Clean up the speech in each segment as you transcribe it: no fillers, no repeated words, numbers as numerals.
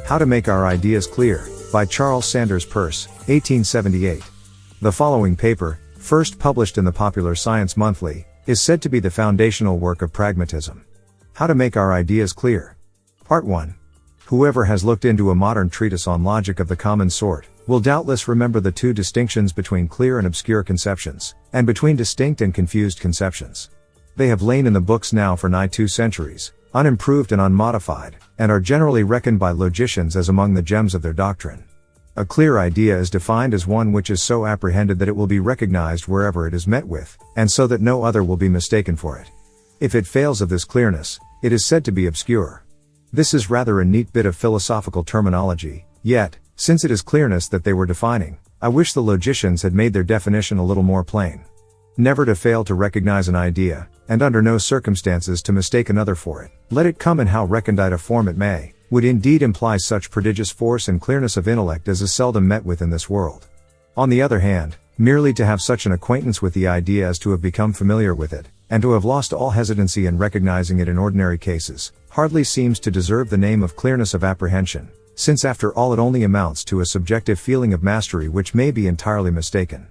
How to Make Our Ideas Clear, by Charles Sanders Peirce, 1878. The following paper, first published in the Popular Science Monthly, is said to be the foundational work of pragmatism. How to Make Our Ideas Clear. Part 1. Whoever has looked into a modern treatise on logic of the common sort, will doubtless remember the two distinctions between clear and obscure conceptions, and between distinct and confused conceptions. They have lain in the books now for nigh 2 centuries, unimproved and unmodified, and are generally reckoned by logicians as among the gems of their doctrine. A clear idea is defined as one which is so apprehended that it will be recognized wherever it is met with, and so that no other will be mistaken for it. If it fails of this clearness, it is said to be obscure. This is rather a neat bit of philosophical terminology, yet, since it is clearness that they were defining, I wish the logicians had made their definition a little more plain. Never to fail to recognize an idea, and under no circumstances to mistake another for it, let it come in how recondite a form it may, would indeed imply such prodigious force and clearness of intellect as is seldom met with in this world. On the other hand, merely to have such an acquaintance with the idea as to have become familiar with it, and to have lost all hesitancy in recognizing it in ordinary cases, hardly seems to deserve the name of clearness of apprehension, since after all it only amounts to a subjective feeling of mastery which may be entirely mistaken.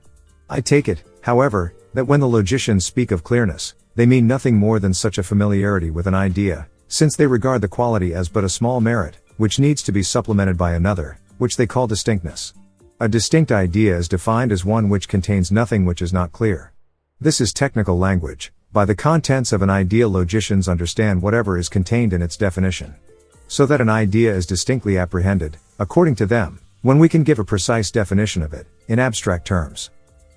I take it, however, that when the logicians speak of clearness, they mean nothing more than such a familiarity with an idea, since they regard the quality as but a small merit, which needs to be supplemented by another, which they call distinctness. A distinct idea is defined as one which contains nothing which is not clear. This is technical language. By the contents of an idea logicians understand whatever is contained in its definition. So that an idea is distinctly apprehended, according to them, when we can give a precise definition of it, in abstract terms.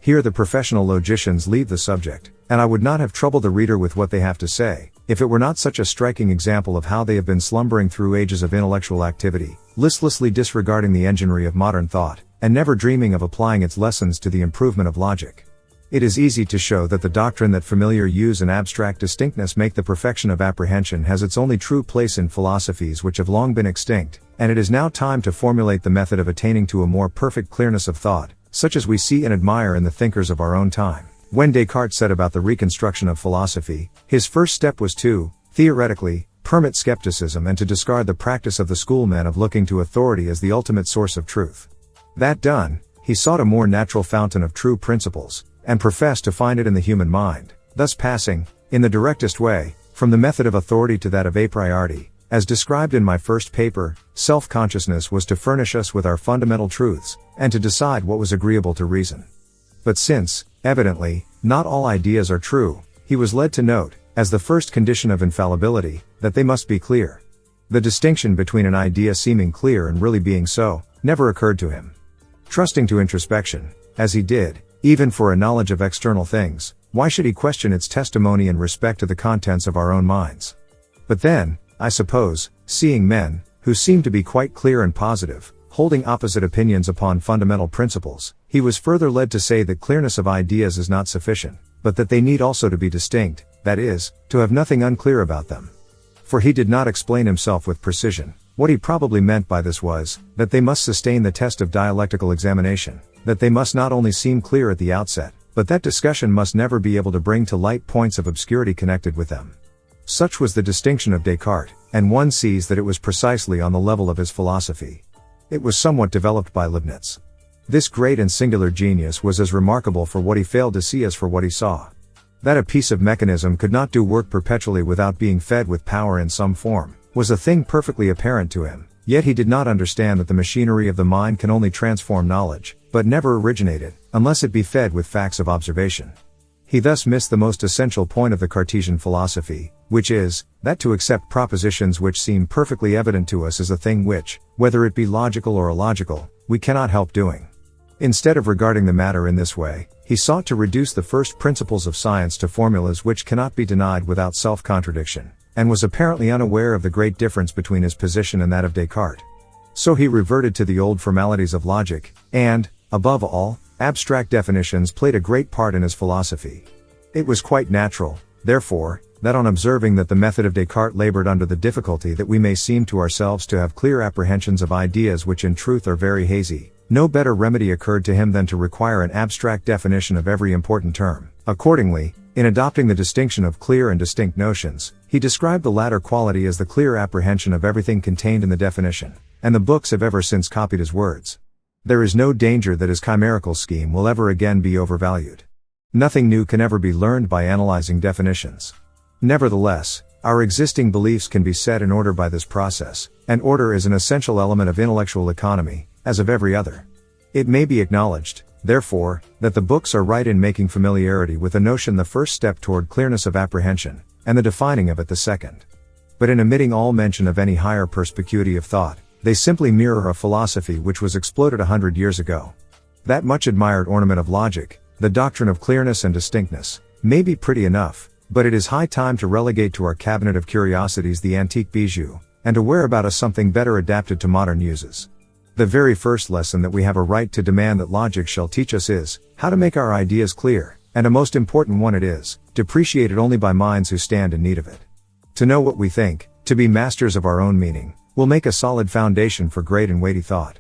Here the professional logicians leave the subject, and I would not have troubled the reader with what they have to say, if it were not such a striking example of how they have been slumbering through ages of intellectual activity, listlessly disregarding the enginery of modern thought, and never dreaming of applying its lessons to the improvement of logic. It is easy to show that the doctrine that familiar use and abstract distinctness make the perfection of apprehension has its only true place in philosophies which have long been extinct, and it is now time to formulate the method of attaining to a more perfect clearness of thought, such as we see and admire in the thinkers of our own time. When Descartes set about the reconstruction of philosophy, his first step was to, theoretically, permit skepticism and to discard the practice of the schoolmen of looking to authority as the ultimate source of truth. That done, he sought a more natural fountain of true principles, and professed to find it in the human mind, thus passing, in the directest way, from the method of authority to that of a priori. As described in my first paper, self-consciousness was to furnish us with our fundamental truths, and to decide what was agreeable to reason. But since, evidently, not all ideas are true, he was led to note, as the first condition of infallibility, that they must be clear. The distinction between an idea seeming clear and really being so, never occurred to him. Trusting to introspection, as he did, even for a knowledge of external things, why should he question its testimony in respect to the contents of our own minds? But then, I suppose, seeing men, who seemed to be quite clear and positive, holding opposite opinions upon fundamental principles, he was further led to say that clearness of ideas is not sufficient, but that they need also to be distinct, that is, to have nothing unclear about them. For he did not explain himself with precision. What he probably meant by this was, that they must sustain the test of dialectical examination, that they must not only seem clear at the outset, but that discussion must never be able to bring to light points of obscurity connected with them. Such was the distinction of Descartes, and one sees that it was precisely on the level of his philosophy. It was somewhat developed by Leibniz. This great and singular genius was as remarkable for what he failed to see as for what he saw. That a piece of mechanism could not do work perpetually without being fed with power in some form, was a thing perfectly apparent to him, yet he did not understand that the machinery of the mind can only transform knowledge, but never originate it, unless it be fed with facts of observation. He thus missed the most essential point of the Cartesian philosophy, which is, that to accept propositions which seem perfectly evident to us is a thing which, whether it be logical or illogical, we cannot help doing. Instead of regarding the matter in this way, he sought to reduce the first principles of science to formulas which cannot be denied without self-contradiction, and was apparently unaware of the great difference between his position and that of Descartes. So he reverted to the old formalities of logic, and, above all, abstract definitions played a great part in his philosophy. It was quite natural, therefore, that on observing that the method of Descartes labored under the difficulty that we may seem to ourselves to have clear apprehensions of ideas which in truth are very hazy, no better remedy occurred to him than to require an abstract definition of every important term. Accordingly, in adopting the distinction of clear and distinct notions, he described the latter quality as the clear apprehension of everything contained in the definition. and the books have ever since copied his words. There is no danger that his chimerical scheme will ever again be overvalued. Nothing new can ever be learned by analyzing definitions. Nevertheless, our existing beliefs can be set in order by this process, and order is an essential element of intellectual economy, as of every other. It may be acknowledged, therefore, that the books are right in making familiarity with a notion the first step toward clearness of apprehension, and the defining of it the second. But in omitting all mention of any higher perspicuity of thought, they simply mirror a philosophy which was exploded 100 years ago. That much admired ornament of logic, the doctrine of clearness and distinctness, may be pretty enough, but it is high time to relegate to our cabinet of curiosities the antique bijou, and to wear about us something better adapted to modern uses. The very first lesson that we have a right to demand that logic shall teach us is, how to make our ideas clear, and a most important one it is, depreciated only by minds who stand in need of it. To know what we think, to be masters of our own meaning, will make a solid foundation for great and weighty thought.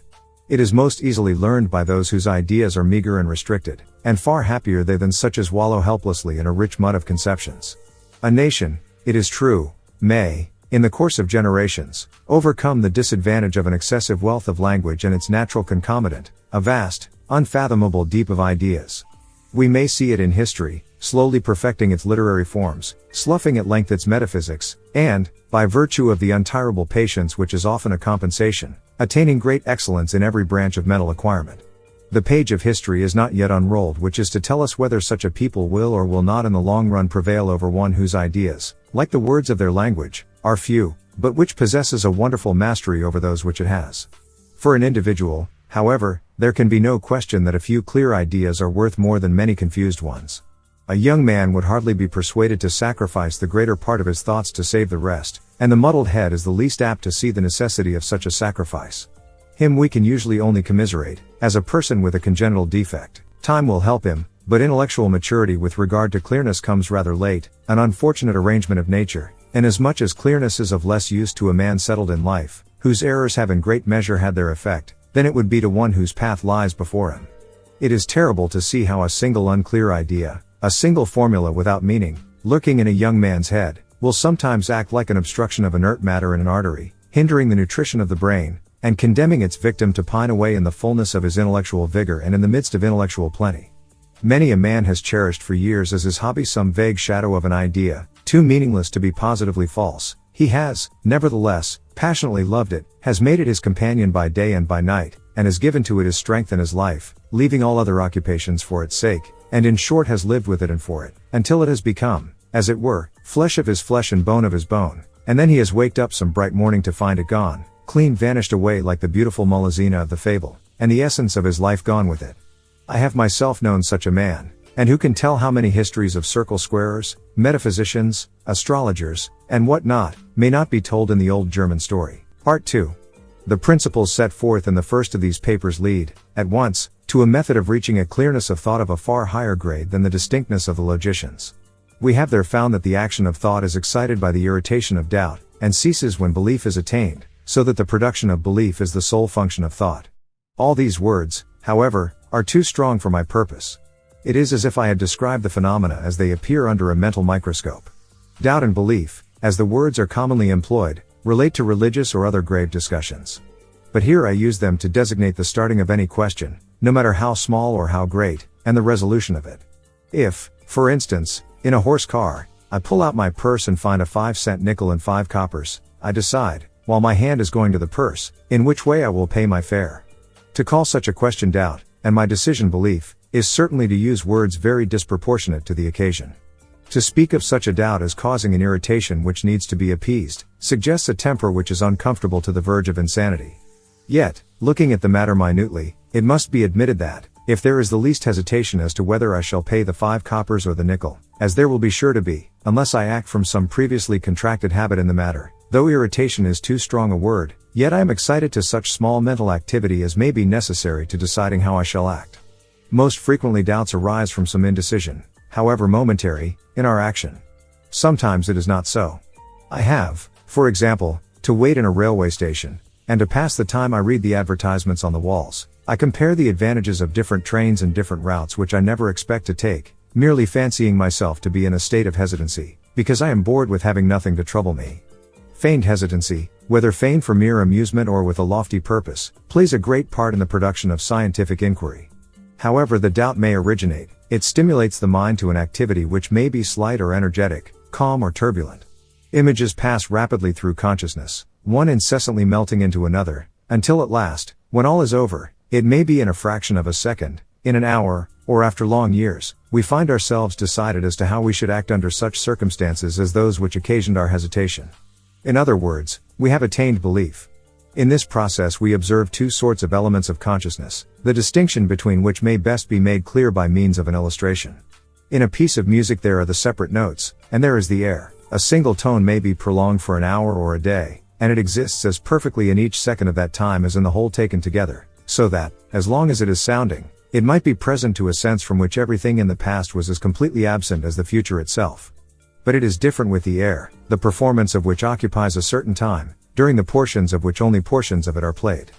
It is most easily learned by those whose ideas are meager and restricted, and far happier they than such as wallow helplessly in a rich mud of conceptions. A nation, it is true, may, in the course of generations, overcome the disadvantage of an excessive wealth of language and its natural concomitant, a vast, unfathomable deep of ideas. We may see it in history, slowly perfecting its literary forms, sloughing at length its metaphysics, and, by virtue of the untirable patience which is often a compensation, attaining great excellence in every branch of mental acquirement. The page of history is not yet unrolled which is to tell us whether such a people will or will not in the long run prevail over one whose ideas, like the words of their language, are few, but which possesses a wonderful mastery over those which it has. For an individual, however, there can be no question that a few clear ideas are worth more than many confused ones. A young man would hardly be persuaded to sacrifice the greater part of his thoughts to save the rest, and the muddled head is the least apt to see the necessity of such a sacrifice. Him we can usually only commiserate, as a person with a congenital defect. Time will help him, but intellectual maturity with regard to clearness comes rather late, an unfortunate arrangement of nature, inasmuch as clearness is of less use to a man settled in life, whose errors have in great measure had their effect, than it would be to one whose path lies before him. It is terrible to see how a single unclear idea, a single formula without meaning, lurking in a young man's head, will sometimes act like an obstruction of inert matter in an artery, hindering the nutrition of the brain, and condemning its victim to pine away in the fullness of his intellectual vigor and in the midst of intellectual plenty. Many a man has cherished for years as his hobby some vague shadow of an idea, too meaningless to be positively false. He has, nevertheless, passionately loved it, has made it his companion by day and by night, and has given to it his strength and his life, leaving all other occupations for its sake, and in short has lived with it and for it, until it has become, as it were, flesh of his flesh and bone of his bone, and then he has waked up some bright morning to find it gone, clean vanished away like the beautiful Melusina of the fable, and the essence of his life gone with it. I have myself known such a man, and who can tell how many histories of circle squarers, metaphysicians, astrologers, and what not, may not be told in the old German story. Part 2. The principles set forth in the first of these papers lead, at once, to a method of reaching a clearness of thought of a far higher grade than the distinctness of the logicians. We have there found that the action of thought is excited by the irritation of doubt, and ceases when belief is attained, so that the production of belief is the sole function of thought. All these words, however, are too strong for my purpose. It is as if I had described the phenomena as they appear under a mental microscope. Doubt and belief, as the words are commonly employed, relate to religious or other grave discussions. But here I use them to designate the starting of any question, no matter how small or how great, and the resolution of it. If, for instance, in a horse car, I pull out my purse and find a 5-cent nickel and 5 coppers, I decide, while my hand is going to the purse, in which way I will pay my fare. To call such a question doubt, and my decision belief, is certainly to use words very disproportionate to the occasion. To speak of such a doubt as causing an irritation which needs to be appeased, suggests a temper which is uncomfortable to the verge of insanity. Yet, looking at the matter minutely, it must be admitted that, if there is the least hesitation as to whether I shall pay the 5 coppers or the nickel, as there will be sure to be, unless I act from some previously contracted habit in the matter, though irritation is too strong a word, yet I am excited to such small mental activity as may be necessary to deciding how I shall act. Most frequently doubts arise from some indecision, however momentary, in our action. Sometimes it is not so. I have, for example, to wait in a railway station, and to pass the time I read the advertisements on the walls. I compare the advantages of different trains and different routes which I never expect to take, merely fancying myself to be in a state of hesitancy, because I am bored with having nothing to trouble me. Feigned hesitancy, whether feigned for mere amusement or with a lofty purpose, plays a great part in the production of scientific inquiry. However the doubt may originate, it stimulates the mind to an activity which may be slight or energetic, calm or turbulent. Images pass rapidly through consciousness, one incessantly melting into another, until at last, when all is over, it may be in a fraction of a second, in an hour, or after long years, we find ourselves decided as to how we should act under such circumstances as those which occasioned our hesitation. In other words, we have attained belief. In this process we observe two sorts of elements of consciousness, the distinction between which may best be made clear by means of an illustration. In a piece of music there are the separate notes, and there is the air. A single tone may be prolonged for an hour or a day, and it exists as perfectly in each second of that time as in the whole taken together, so that, as long as it is sounding, it might be present to a sense from which everything in the past was as completely absent as the future itself. But it is different with the air, the performance of which occupies a certain time, during the portions of which only portions of it are played.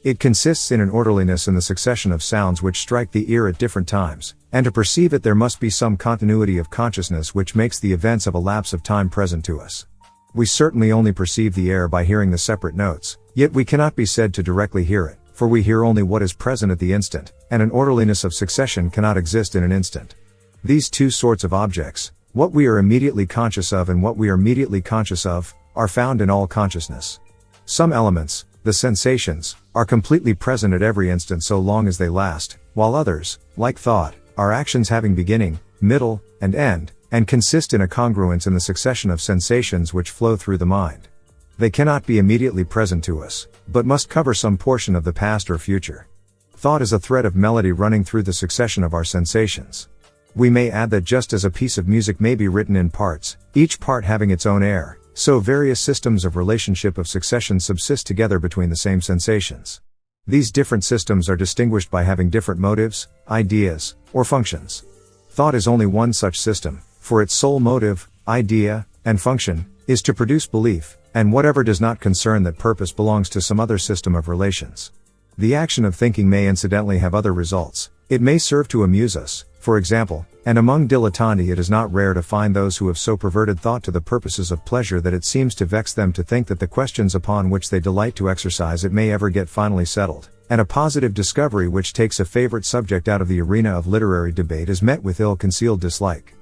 It consists in an orderliness in the succession of sounds which strike the ear at different times, and to perceive it there must be some continuity of consciousness which makes the events of a lapse of time present to us. We certainly only perceive the air by hearing the separate notes, yet we cannot be said to directly hear it, for we hear only what is present at the instant, and an orderliness of succession cannot exist in an instant. These two sorts of objects, what we are immediately conscious of and what we are mediately conscious of, are found in all consciousness. Some elements, the sensations, are completely present at every instant so long as they last, while others, like thought, are actions having beginning, middle, and end, and consist in a congruence in the succession of sensations which flow through the mind. They cannot be immediately present to us, but must cover some portion of the past or future. Thought is a thread of melody running through the succession of our sensations. We may add that just as a piece of music may be written in parts, each part having its own air, so various systems of relationship of succession subsist together between the same sensations. These different systems are distinguished by having different motives, ideas, or functions. Thought is only one such system, for its sole motive, idea, and function, is to produce belief, and whatever does not concern that purpose belongs to some other system of relations. The action of thinking may incidentally have other results. It may serve to amuse us, for example, and among dilettanti it is not rare to find those who have so perverted thought to the purposes of pleasure that it seems to vex them to think that the questions upon which they delight to exercise it may ever get finally settled, and a positive discovery which takes a favorite subject out of the arena of literary debate is met with ill-concealed dislike.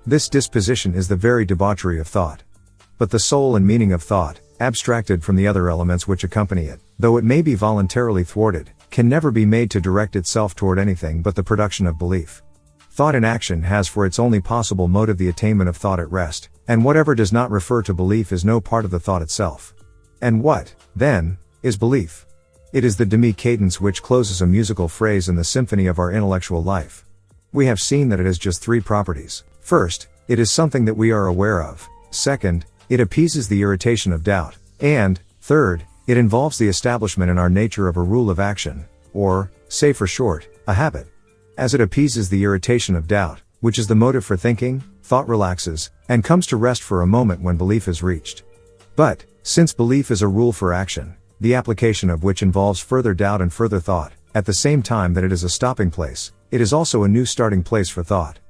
This disposition is the very debauchery of thought. But the soul and meaning of thought, abstracted from the other elements which accompany it, though it may be voluntarily thwarted, can never be made to direct itself toward anything but the production of belief. Thought in action has for its only possible motive the attainment of thought at rest, and whatever does not refer to belief is no part of the thought itself. And what, then, is belief? It is the demi-cadence which closes a musical phrase in the symphony of our intellectual life. We have seen that it has just three properties. First, it is something that we are aware of. Second, it appeases the irritation of doubt. And, third, it involves the establishment in our nature of a rule of action, or, say for short, a habit. As it appeases the irritation of doubt, which is the motive for thinking, thought relaxes, and comes to rest for a moment when belief is reached. But, since belief is a rule for action, the application of which involves further doubt and further thought, at the same time that it is a stopping place, it is also a new starting place for thought.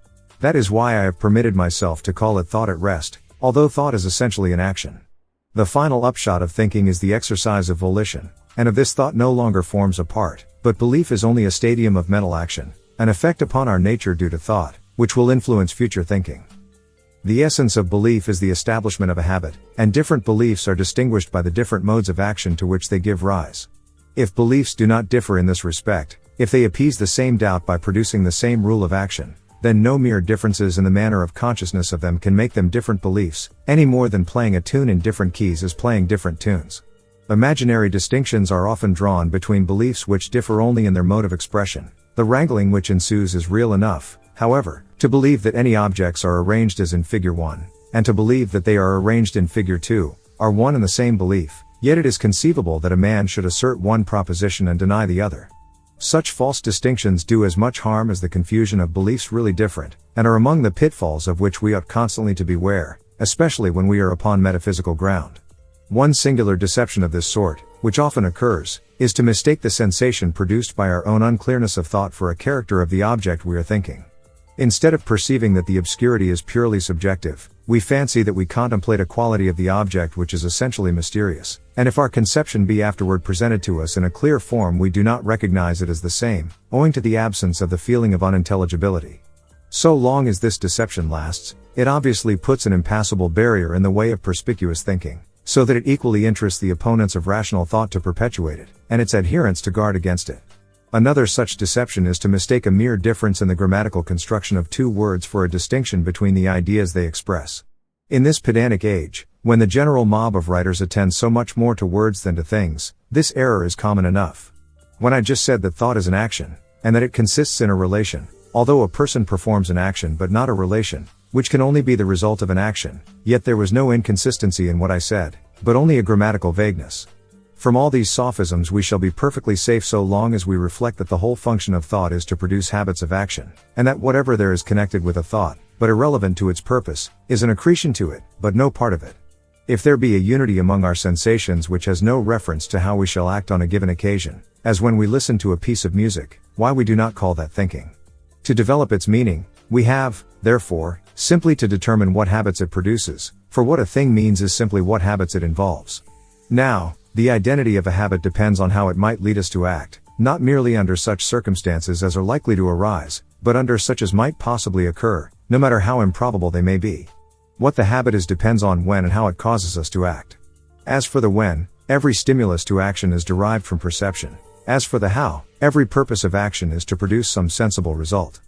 That is why I have permitted myself to call it thought at rest, although thought is essentially an action. The final upshot of thinking is the exercise of volition, and of this thought no longer forms a part, but belief is only a stadium of mental action, an effect upon our nature due to thought, which will influence future thinking. The essence of belief is the establishment of a habit, and different beliefs are distinguished by the different modes of action to which they give rise. If beliefs do not differ in this respect, if they appease the same doubt by producing the same rule of action, then no mere differences in the manner of consciousness of them can make them different beliefs, any more than playing a tune in different keys is playing different tunes. Imaginary distinctions are often drawn between beliefs which differ only in their mode of expression. The wrangling which ensues is real enough, however, to believe that any objects are arranged as in Figure 1, and to believe that they are arranged in Figure 2, are one and the same belief, yet it is conceivable that a man should assert one proposition and deny the other. Such false distinctions do as much harm as the confusion of beliefs really different, and are among the pitfalls of which we ought constantly to beware, especially when we are upon metaphysical ground. One singular deception of this sort, which often occurs, is to mistake the sensation produced by our own unclearness of thought for a character of the object we are thinking. Instead of perceiving that the obscurity is purely subjective, we fancy that we contemplate a quality of the object which is essentially mysterious, and if our conception be afterward presented to us in a clear form, we do not recognize it as the same, owing to the absence of the feeling of unintelligibility. So long as this deception lasts, it obviously puts an impassable barrier in the way of perspicuous thinking, so that it equally interests the opponents of rational thought to perpetuate it, and its adherents to guard against it. Another such deception is to mistake a mere difference in the grammatical construction of two words for a distinction between the ideas they express. In this pedantic age, when the general mob of writers attends so much more to words than to things, this error is common enough. When I just said that thought is an action, and that it consists in a relation, although a person performs an action but not a relation, which can only be the result of an action, yet there was no inconsistency in what I said, but only a grammatical vagueness. From all these sophisms we shall be perfectly safe so long as we reflect that the whole function of thought is to produce habits of action, and that whatever there is connected with a thought, but irrelevant to its purpose, is an accretion to it, but no part of it. If there be a unity among our sensations which has no reference to how we shall act on a given occasion, as when we listen to a piece of music, why we do not call that thinking. To develop its meaning, we have, therefore, simply to determine what habits it produces, for what a thing means is simply what habits it involves. Now, the identity of a habit depends on how it might lead us to act, not merely under such circumstances as are likely to arise, but under such as might possibly occur, no matter how improbable they may be. What the habit is depends on when and how it causes us to act. As for the when, every stimulus to action is derived from perception. As for the how, every purpose of action is to produce some sensible result.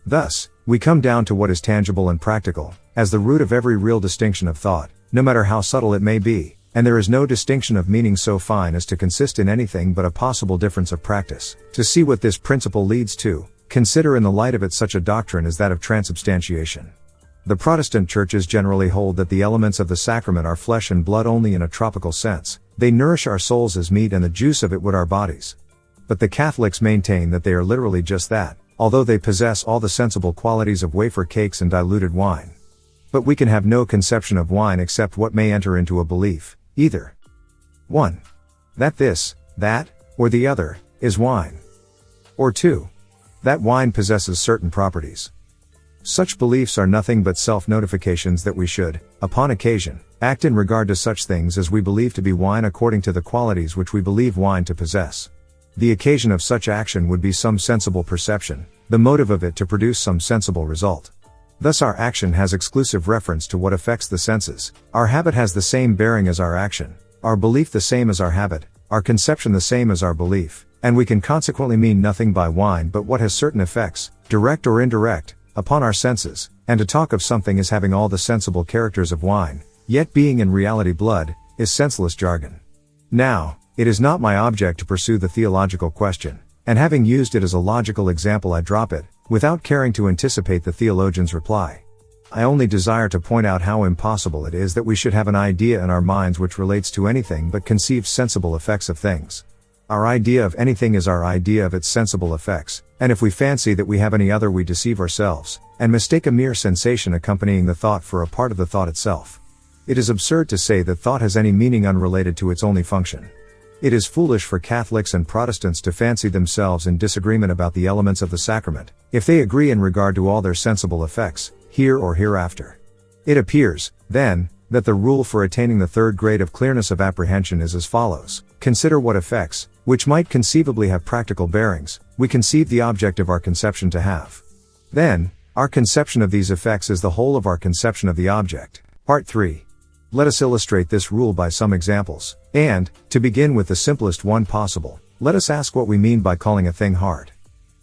Thus, we come down to what is tangible and practical, as the root of every real distinction of thought, no matter how subtle it may be, and there is no distinction of meaning so fine as to consist in anything but a possible difference of practice. To see what this principle leads to, consider in the light of it such a doctrine as that of transubstantiation. The Protestant churches generally hold that the elements of the sacrament are flesh and blood only in a tropical sense. They nourish our souls as meat and the juice of it would our bodies. But the Catholics maintain that they are literally just that, although they possess all the sensible qualities of wafer cakes and diluted wine. But we can have no conception of wine except what may enter into a belief, either 1. That this, that, or the other, is wine. Or 2. That wine possesses certain properties. Such beliefs are nothing but self-notifications that we should, upon occasion, act in regard to such things as we believe to be wine according to the qualities which we believe wine to possess. The occasion of such action would be some sensible perception, the motive of it to produce some sensible result. Thus our action has exclusive reference to what affects the senses, our habit has the same bearing as our action, our belief the same as our habit, our conception the same as our belief, and we can consequently mean nothing by wine but what has certain effects, direct or indirect, upon our senses, and to talk of something as having all the sensible characters of wine, yet being in reality blood, is senseless jargon. Now, it is not my object to pursue the theological question, and having used it as a logical example I drop it, without caring to anticipate the theologian's reply. I only desire to point out how impossible it is that we should have an idea in our minds which relates to anything but conceived sensible effects of things. Our idea of anything is our idea of its sensible effects, and if we fancy that we have any other we deceive ourselves, and mistake a mere sensation accompanying the thought for a part of the thought itself. It is absurd to say that thought has any meaning unrelated to its only function. It is foolish for Catholics and Protestants to fancy themselves in disagreement about the elements of the sacrament, if they agree in regard to all their sensible effects, here or hereafter. It appears, then, that the rule for attaining the third grade of clearness of apprehension is as follows: consider what effects, which might conceivably have practical bearings, we conceive the object of our conception to have. Then, our conception of these effects is the whole of our conception of the object. Part 3. Let us illustrate this rule by some examples, and, to begin with the simplest one possible, let us ask what we mean by calling a thing hard.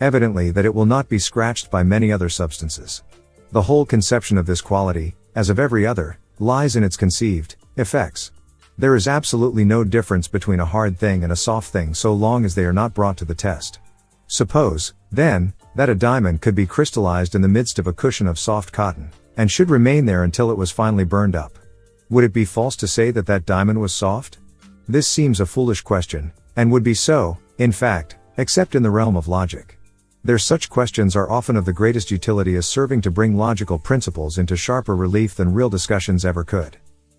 Evidently that it will not be scratched by many other substances. The whole conception of this quality, as of every other, lies in its conceived effects. There is absolutely no difference between a hard thing and a soft thing so long as they are not brought to the test. Suppose, then, that a diamond could be crystallized in the midst of a cushion of soft cotton, and should remain there until it was finally burned up. Would it be false to say that that diamond was soft? This seems a foolish question, and would be so, in fact, except in the realm of logic. Such questions are often of the greatest utility as serving to bring logical principles into sharper relief than real discussions ever could.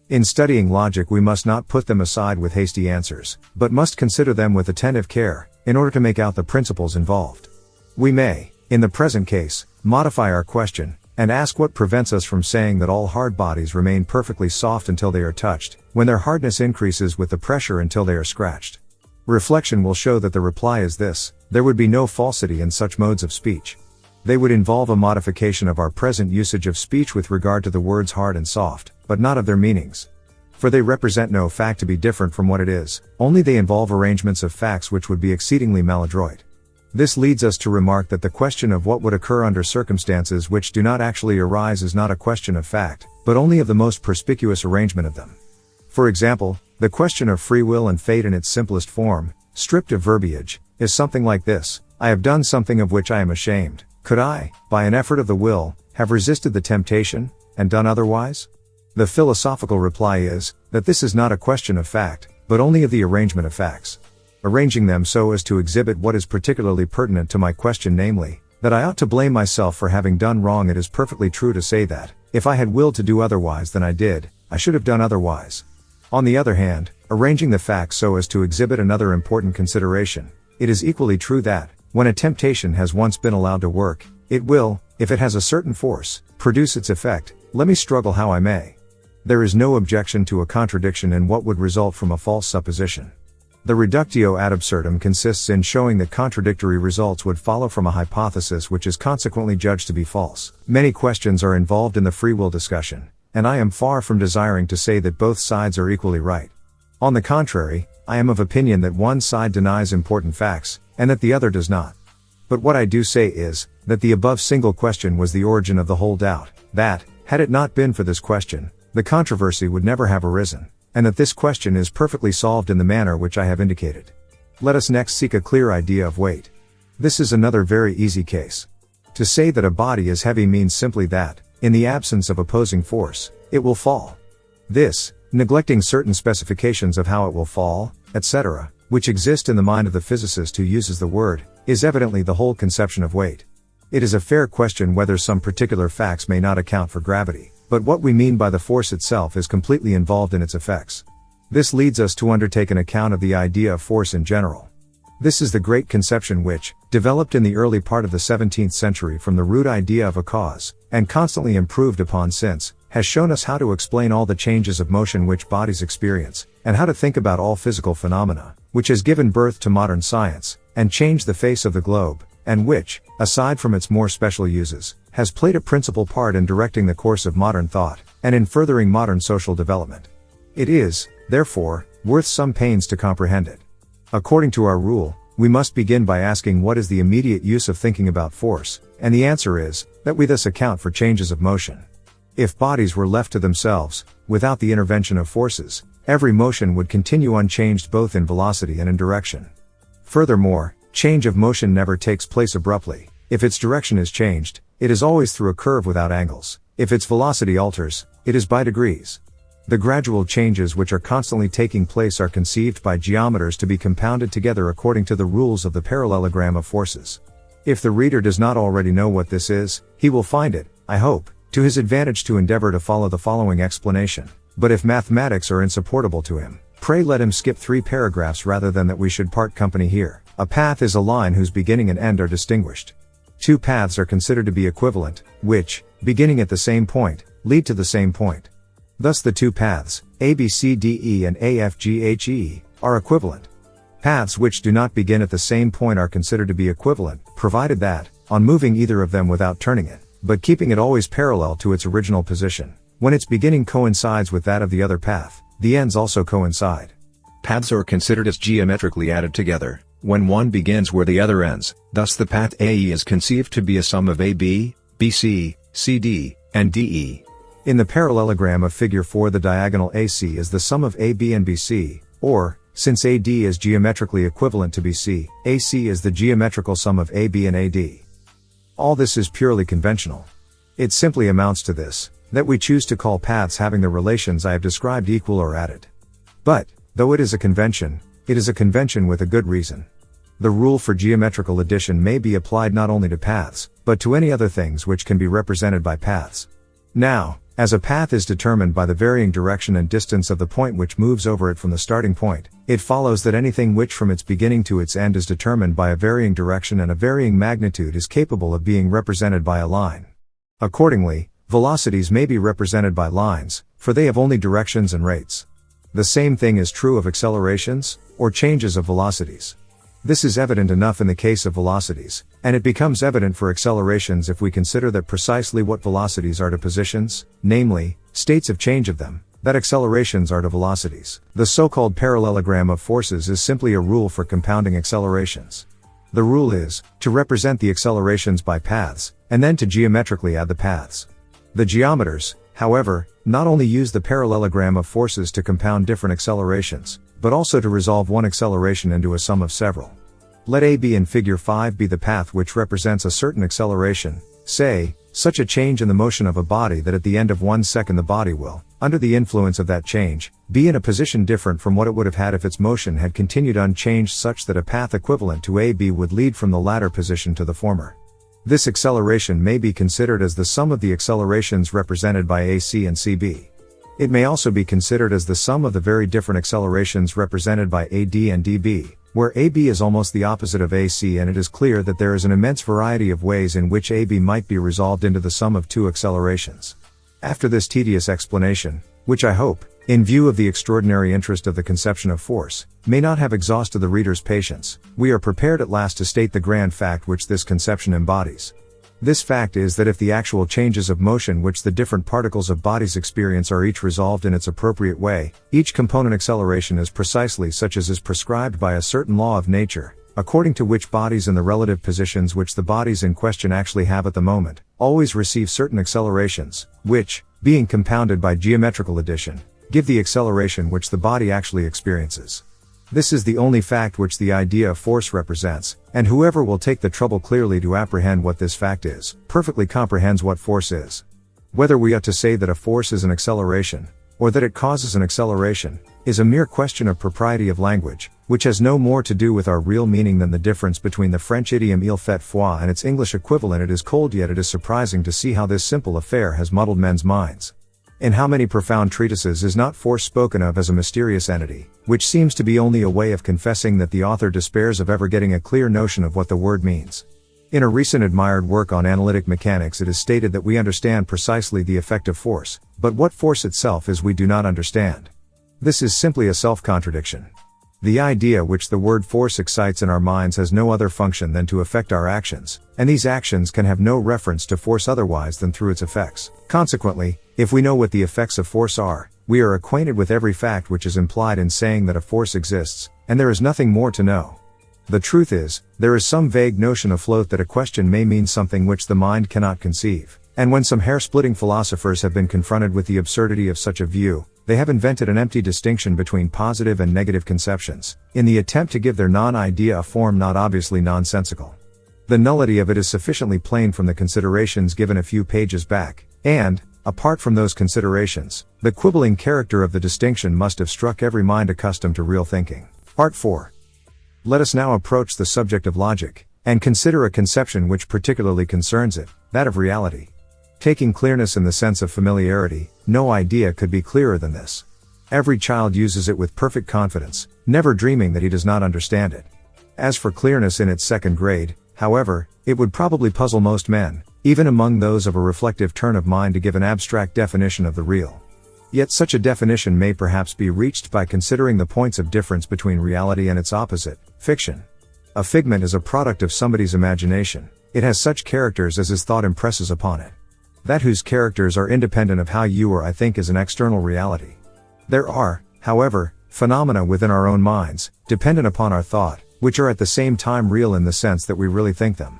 In studying logic we must not put them aside with hasty answers, but must consider them with attentive care, in order to make out the principles involved. We may, In the present case, modify our question, and ask what prevents us from saying that all hard bodies remain perfectly soft until they are touched, when their hardness increases with the pressure until they are scratched. Reflection will show that the reply is this: there would be no falsity in such modes of speech. They would involve a modification of our present usage of speech with regard to the words hard and soft, but not of their meanings. For they represent no fact to be different from what it is, only they involve arrangements of facts which would be exceedingly maladroit. This leads us to remark that the question of what would occur under circumstances which do not actually arise is not a question of fact, but only of the most perspicuous arrangement of them. For example, the question of free will and fate in its simplest form, stripped of verbiage, is something like this: I have done something of which I am ashamed. Could I, by an effort of the will, have resisted the temptation, and done otherwise? The philosophical reply is, that this is not a question of fact, but only of the arrangement of facts. Arranging them so as to exhibit what is particularly pertinent to my question, namely, that I ought to blame myself for having done wrong. It is perfectly true to say that, if I had willed to do otherwise than I did, I should have done otherwise. On the other hand, arranging the facts so as to exhibit another important consideration, it is equally true that, when a temptation has once been allowed to work, it will, if it has a certain force, produce its effect, let me struggle how I may. There is no objection to a contradiction in what would result from a false supposition. The reductio ad absurdum consists in showing that contradictory results would follow from a hypothesis which is consequently judged to be false. Many questions are involved in the free will discussion, and I am far from desiring to say that both sides are equally right. On the contrary, I am of opinion that one side denies important facts, and that the other does not. But what I do say is, that the above single question was the origin of the whole doubt, that, had it not been for this question, the controversy would never have arisen, and that this question is perfectly solved in the manner which I have indicated. Let us next seek a clear idea of weight. This is another very easy case. To say that a body is heavy means simply that, in the absence of opposing force, it will fall. This, neglecting certain specifications of how it will fall, etc., which exist in the mind of the physicist who uses the word, is evidently the whole conception of weight. It is a fair question whether some particular facts may not account for gravity, but what we mean by the force itself is completely involved in its effects. This leads us to undertake an account of the idea of force in general. This is the great conception which, developed in the early part of the 17th century from the root idea of a cause, and constantly improved upon since, has shown us how to explain all the changes of motion which bodies experience, and how to think about all physical phenomena, which has given birth to modern science, and changed the face of the globe, and which, aside from its more special uses, has played a principal part in directing the course of modern thought, and in furthering modern social development. It is, therefore, worth some pains to comprehend it. According to our rule, we must begin by asking what is the immediate use of thinking about force, and the answer is, that we thus account for changes of motion. If bodies were left to themselves, without the intervention of forces, every motion would continue unchanged both in velocity and in direction. Furthermore, change of motion never takes place abruptly. If its direction is changed, it is always through a curve without angles. If its velocity alters, it is by degrees. The gradual changes which are constantly taking place are conceived by geometers to be compounded together according to the rules of the parallelogram of forces. If the reader does not already know what this is, he will find it, I hope, to his advantage to endeavor to follow the following explanation. But if mathematics are insupportable to him, pray let him skip 3 paragraphs rather than that we should part company here. A path is a line whose beginning and end are distinguished. 2 paths are considered to be equivalent, which, beginning at the same point, lead to the same point. Thus the 2 paths, ABCDE and AFGHE, are equivalent. Paths which do not begin at the same point are considered to be equivalent, provided that, on moving either of them without turning it, but keeping it always parallel to its original position, when its beginning coincides with that of the other path, the ends also coincide. Paths are considered as geometrically added together, when one begins where the other ends. Thus the path AE is conceived to be a sum of AB, BC, CD, and DE. In the parallelogram of figure 4 the diagonal AC is the sum of AB and BC, or, since AD is geometrically equivalent to BC, AC is the geometrical sum of AB and AD. All this is purely conventional. It simply amounts to this, that we choose to call paths having the relations I have described equal or added. But, though it is a convention with a good reason. The rule for geometrical addition may be applied not only to paths, but to any other things which can be represented by paths. Now, As a path is determined by the varying direction and distance of the point which moves over it from the starting point, it follows that anything which from its beginning to its end is determined by a varying direction and a varying magnitude is capable of being represented by a line. Accordingly, velocities may be represented by lines, for they have only directions and rates. The same thing is true of accelerations, or changes of velocities. This is evident enough in the case of velocities, and it becomes evident for accelerations if we consider that precisely what velocities are to positions, namely, states of change of them, that accelerations are to velocities. The so-called parallelogram of forces is simply a rule for compounding accelerations. The rule is, to represent the accelerations by paths, and then to geometrically add the paths. The geometers, however, not only use the parallelogram of forces to compound different accelerations, but also to resolve one acceleration into a sum of several. Let AB in figure 5 be the path which represents a certain acceleration, say, such a change in the motion of a body that at the end of 1 second the body will, under the influence of that change, be in a position different from what it would have had if its motion had continued unchanged, such that a path equivalent to AB would lead from the latter position to the former. This acceleration may be considered as the sum of the accelerations represented by AC and CB. It may also be considered as the sum of the very different accelerations represented by AD and DB, where AB is almost the opposite of AC, and it is clear that there is an immense variety of ways in which AB might be resolved into the sum of two accelerations. After this tedious explanation, which I hope, in view of the extraordinary interest of the conception of force, may not have exhausted the reader's patience, we are prepared at last to state the grand fact which this conception embodies. This fact is that if the actual changes of motion which the different particles of bodies experience are each resolved in its appropriate way, each component acceleration is precisely such as is prescribed by a certain law of nature, according to which bodies in the relative positions which the bodies in question actually have at the moment, always receive certain accelerations, which, being compounded by geometrical addition, give the acceleration which the body actually experiences. This is the only fact which the idea of force represents, and whoever will take the trouble clearly to apprehend what this fact is, perfectly comprehends what force is. Whether we ought to say that a force is an acceleration, or that it causes an acceleration, is a mere question of propriety of language, which has no more to do with our real meaning than the difference between the French idiom il fait froid and its English equivalent it is cold. Yet it is surprising to see how this simple affair has muddled men's minds. In how many profound treatises is not force spoken of as a mysterious entity, which seems to be only a way of confessing that the author despairs of ever getting a clear notion of what the word means. In a recent admired work on analytic mechanics it is stated that we understand precisely the effect of force, but what force itself is we do not understand. This is simply a self-contradiction. The idea which the word force excites in our minds has no other function than to affect our actions, and these actions can have no reference to force otherwise than through its effects. Consequently, if we know what the effects of force are, we are acquainted with every fact which is implied in saying that a force exists, and there is nothing more to know. The truth is, there is some vague notion afloat that a question may mean something which the mind cannot conceive, and when some hair-splitting philosophers have been confronted with the absurdity of such a view, they have invented an empty distinction between positive and negative conceptions, in the attempt to give their non-idea a form not obviously nonsensical. The nullity of it is sufficiently plain from the considerations given a few pages back, and, apart from those considerations, the quibbling character of the distinction must have struck every mind accustomed to real thinking. Part 4. Let us now approach the subject of logic, and consider a conception which particularly concerns it, that of reality. Taking clearness in the sense of familiarity, no idea could be clearer than this. Every child uses it with perfect confidence, never dreaming that he does not understand it. As for clearness in its second grade, however, it would probably puzzle most men, even among those of a reflective turn of mind, to give an abstract definition of the real. Yet such a definition may perhaps be reached by considering the points of difference between reality and its opposite, fiction. A figment is a product of somebody's imagination. It has such characters as his thought impresses upon it. That whose characters are independent of how you or I think is an external reality. There are, however, phenomena within our own minds, dependent upon our thought, which are at the same time real in the sense that we really think them.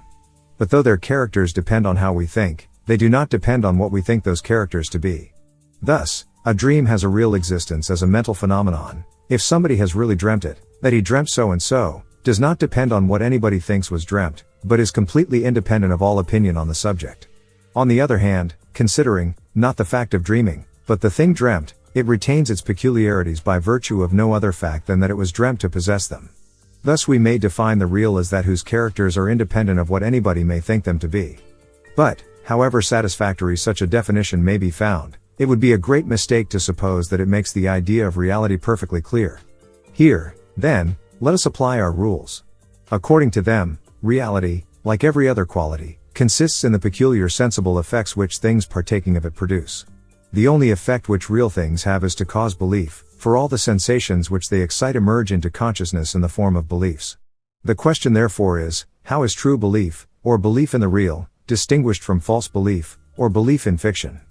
But though their characters depend on how we think, they do not depend on what we think those characters to be. Thus, a dream has a real existence as a mental phenomenon. If somebody has really dreamt it, that he dreamt so and so, does not depend on what anybody thinks was dreamt, but is completely independent of all opinion on the subject. On the other hand, considering, not the fact of dreaming, but the thing dreamt, it retains its peculiarities by virtue of no other fact than that it was dreamt to possess them. Thus we may define the real as that whose characters are independent of what anybody may think them to be. But, however satisfactory such a definition may be found, It would be a great mistake to suppose that it makes the idea of reality perfectly clear. Here, then, let us apply our rules. According to them, reality, like every other quality, consists in the peculiar sensible effects which things partaking of it produce. The only effect which real things have is to cause belief, for all the sensations which they excite emerge into consciousness in the form of beliefs. The question therefore is, how is true belief, or belief in the real, distinguished from false belief, or belief in fiction?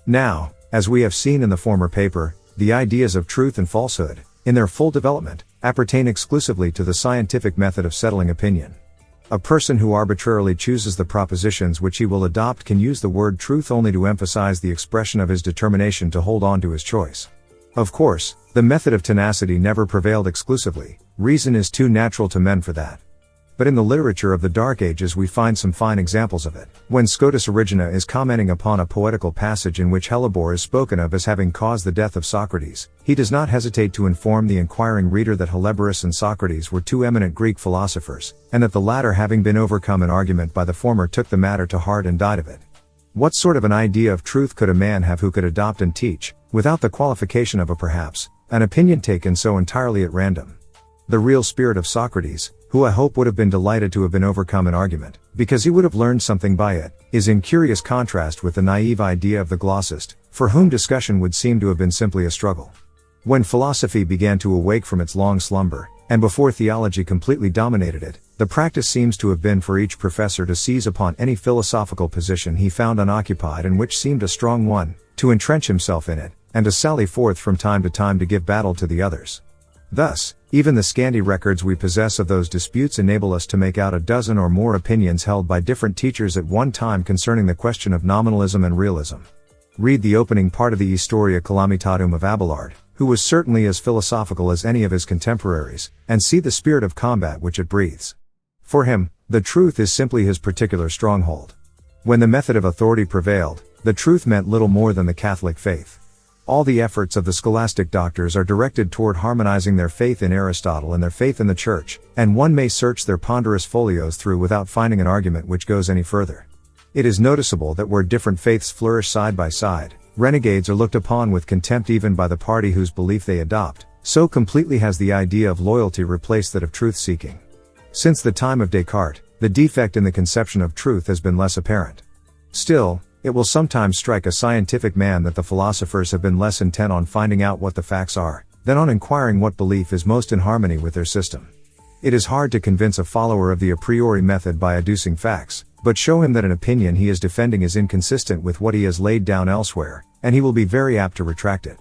Now, as we have seen in the former paper, the ideas of truth and falsehood, in their full development, appertain exclusively to the scientific method of settling opinion. A person who arbitrarily chooses the propositions which he will adopt can use the word truth only to emphasize the expression of his determination to hold on to his choice. Of course, the method of tenacity never prevailed exclusively, reason is too natural to men for that. But in the literature of the Dark Ages we find some fine examples of it. When Scotus Erigena is commenting upon a poetical passage in which Hellebore is spoken of as having caused the death of Socrates, he does not hesitate to inform the inquiring reader that Hellebores and Socrates were two eminent Greek philosophers, and that the latter, having been overcome in argument by the former, took the matter to heart and died of it. What sort of an idea of truth could a man have who could adopt and teach, without the qualification of a perhaps, an opinion taken so entirely at random? The real spirit of Socrates, who I hope would have been delighted to have been overcome in argument, because he would have learned something by it, is in curious contrast with the naive idea of the glossist, for whom discussion would seem to have been simply a struggle. When philosophy began to awake from its long slumber, and before theology completely dominated it, the practice seems to have been for each professor to seize upon any philosophical position he found unoccupied and which seemed a strong one, to entrench himself in it, and to sally forth from time to time to give battle to the others. Thus, even the scanty records we possess of those disputes enable us to make out a dozen or more opinions held by different teachers at one time concerning the question of nominalism and realism. Read the opening part of the Historia Calamitatum of Abelard, who was certainly as philosophical as any of his contemporaries, and see the spirit of combat which it breathes. For him, the truth is simply his particular stronghold. When the method of authority prevailed, the truth meant little more than the Catholic faith. All the efforts of the scholastic doctors are directed toward harmonizing their faith in Aristotle and their faith in the Church, and one may search their ponderous folios through without finding an argument which goes any further. It is noticeable that where different faiths flourish side by side, renegades are looked upon with contempt even by the party whose belief they adopt, so completely has the idea of loyalty replaced that of truth-seeking. Since the time of Descartes, the defect in the conception of truth has been less apparent. Still, it will sometimes strike a scientific man that the philosophers have been less intent on finding out what the facts are, than on inquiring what belief is most in harmony with their system. It is hard to convince a follower of the a priori method by adducing facts, but show him that an opinion he is defending is inconsistent with what he has laid down elsewhere, and he will be very apt to retract it.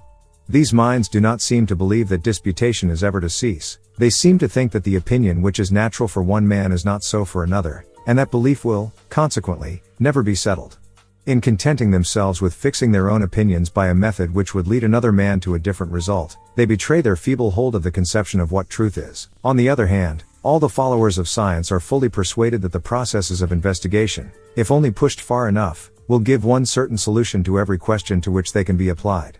These minds do not seem to believe that disputation is ever to cease. They seem to think that the opinion which is natural for one man is not so for another, and that belief will, consequently, never be settled. In contenting themselves with fixing their own opinions by a method which would lead another man to a different result, they betray their feeble hold of the conception of what truth is. On the other hand, all the followers of science are fully persuaded that the processes of investigation, if only pushed far enough, will give one certain solution to every question to which they can be applied.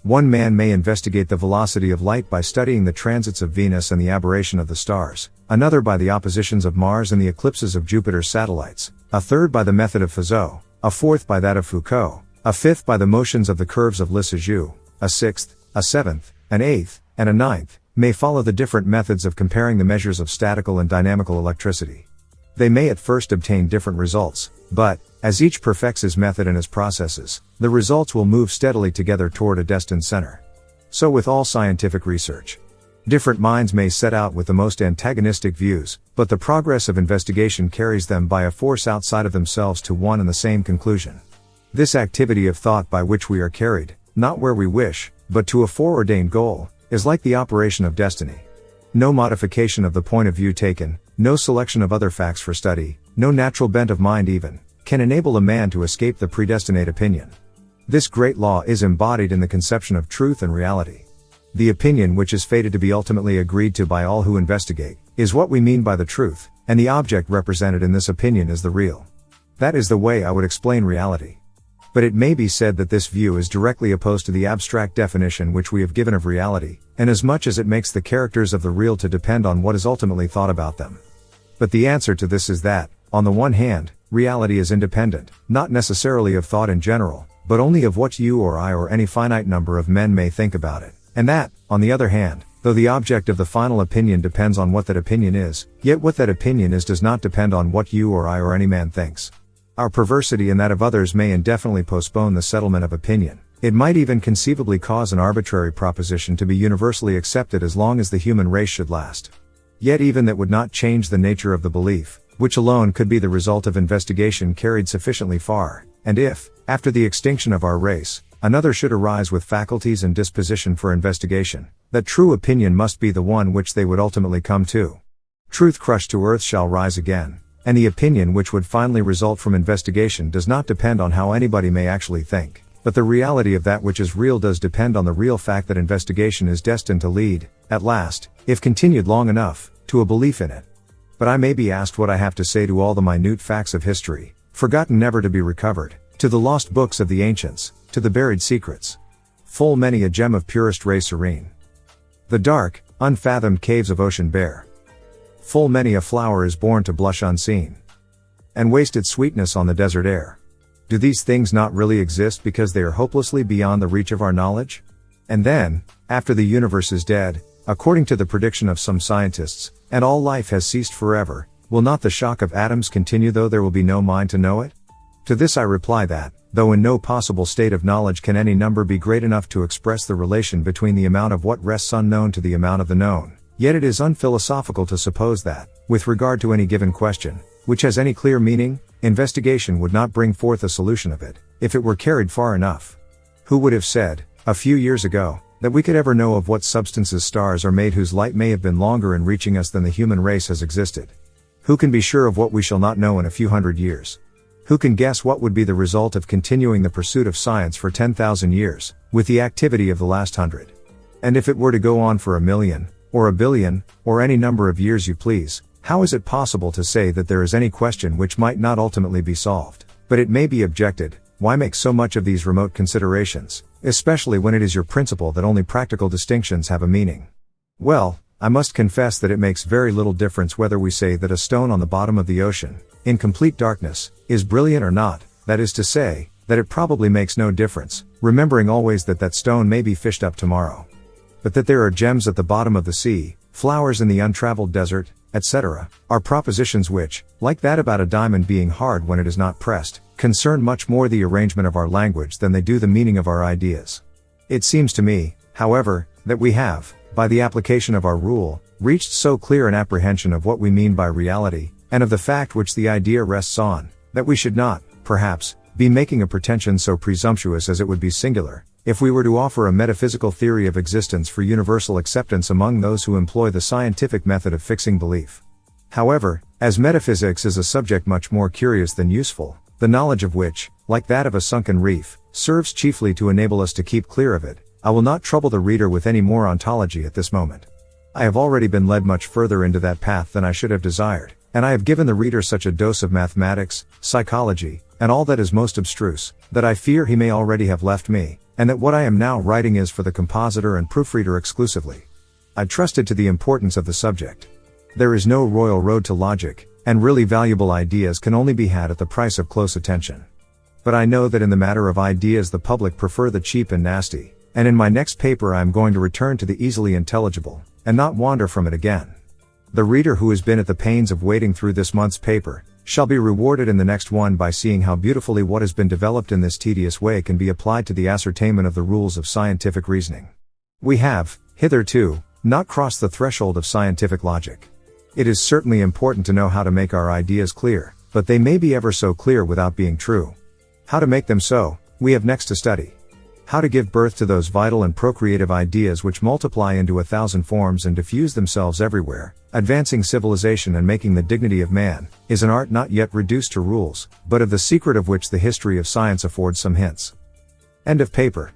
One man may investigate the velocity of light by studying the transits of Venus and the aberration of the stars, another by the oppositions of Mars and the eclipses of Jupiter's satellites, a third by the method of Fizeau, a fourth by that of Foucault, a fifth by the motions of the curves of Lissajous, a sixth, a seventh, an eighth, and a ninth, may follow the different methods of comparing the measures of statical and dynamical electricity. They may at first obtain different results, but, as each perfects his method and his processes, the results will move steadily together toward a destined center. So with all scientific research. Different minds may set out with the most antagonistic views, but the progress of investigation carries them by a force outside of themselves to one and the same conclusion. This activity of thought by which we are carried, not where we wish, but to a foreordained goal, is like the operation of destiny. No modification of the point of view taken, no selection of other facts for study, no natural bent of mind even, can enable a man to escape the predestinate opinion. This great law is embodied in the conception of truth and reality. The opinion which is fated to be ultimately agreed to by all who investigate, is what we mean by the truth, and the object represented in this opinion is the real. That is the way I would explain reality. But it may be said that this view is directly opposed to the abstract definition which we have given of reality, inasmuch as it makes the characters of the real to depend on what is ultimately thought about them. But the answer to this is that, on the one hand, reality is independent, not necessarily of thought in general, but only of what you or I or any finite number of men may think about it. And that, on the other hand, though the object of the final opinion depends on what that opinion is, yet what that opinion is does not depend on what you or I or any man thinks. Our perversity and that of others may indefinitely postpone the settlement of opinion. It might even conceivably cause an arbitrary proposition to be universally accepted as long as the human race should last. Yet even that would not change the nature of the belief, which alone could be the result of investigation carried sufficiently far, and if, after the extinction of our race, another should arise with faculties and disposition for investigation, that true opinion must be the one which they would ultimately come to. Truth crushed to earth shall rise again, and the opinion which would finally result from investigation does not depend on how anybody may actually think, but the reality of that which is real does depend on the real fact that investigation is destined to lead, at last, if continued long enough, to a belief in it. But I may be asked what I have to say to all the minute facts of history, forgotten never to be recovered, to the lost books of the ancients, to the buried secrets. Full many a gem of purest ray serene. The dark, unfathomed caves of ocean bare. Full many a flower is born to blush unseen, and waste its sweetness on the desert air. Do these things not really exist because they are hopelessly beyond the reach of our knowledge? And then, after the universe is dead, according to the prediction of some scientists, and all life has ceased forever, will not the shock of atoms continue though there will be no mind to know it? To this I reply that, though in no possible state of knowledge can any number be great enough to express the relation between the amount of what rests unknown to the amount of the known, yet it is unphilosophical to suppose that, with regard to any given question, which has any clear meaning, investigation would not bring forth a solution of it, if it were carried far enough. Who would have said, a few years ago, that we could ever know of what substances stars are made whose light may have been longer in reaching us than the human race has existed? Who can be sure of what we shall not know in a few hundred years? Who can guess what would be the result of continuing the pursuit of science for 10,000 years, with the activity of the last 100? And if it were to go on for 1,000,000, or 1,000,000,000, or any number of years you please, how is it possible to say that there is any question which might not ultimately be solved? But it may be objected, why make so much of these remote considerations, especially when it is your principle that only practical distinctions have a meaning? Well, I must confess that it makes very little difference whether we say that a stone on the bottom of the ocean, in complete darkness, is brilliant or not, that is to say, that it probably makes no difference, remembering always that that stone may be fished up tomorrow. But that there are gems at the bottom of the sea, flowers in the untraveled desert, etc., are propositions which, like that about a diamond being hard when it is not pressed, concern much more the arrangement of our language than they do the meaning of our ideas. It seems to me, however, that we have, by the application of our rule, reached so clear an apprehension of what we mean by reality, and of the fact which the idea rests on, that we should not, perhaps, be making a pretension so presumptuous as it would be singular, if we were to offer a metaphysical theory of existence for universal acceptance among those who employ the scientific method of fixing belief. However, as metaphysics is a subject much more curious than useful, the knowledge of which, like that of a sunken reef, serves chiefly to enable us to keep clear of it, I will not trouble the reader with any more ontology at this moment. I have already been led much further into that path than I should have desired, and I have given the reader such a dose of mathematics, psychology, and all that is most abstruse, that I fear he may already have left me, and that what I am now writing is for the compositor and proofreader exclusively. I trusted to the importance of the subject. There is no royal road to logic, and really valuable ideas can only be had at the price of close attention. But I know that in the matter of ideas the public prefer the cheap and nasty, and in my next paper I am going to return to the easily intelligible, and not wander from it again. The reader who has been at the pains of wading through this month's paper, shall be rewarded in the next one by seeing how beautifully what has been developed in this tedious way can be applied to the ascertainment of the rules of scientific reasoning. We have, hitherto, not crossed the threshold of scientific logic. It is certainly important to know how to make our ideas clear, but they may be ever so clear without being true. How to make them so, we have next to study. How to give birth to those vital and procreative ideas which multiply into 1,000 forms and diffuse themselves everywhere, advancing civilization and making the dignity of man, is an art not yet reduced to rules, but of the secret of which the history of science affords some hints. End of paper.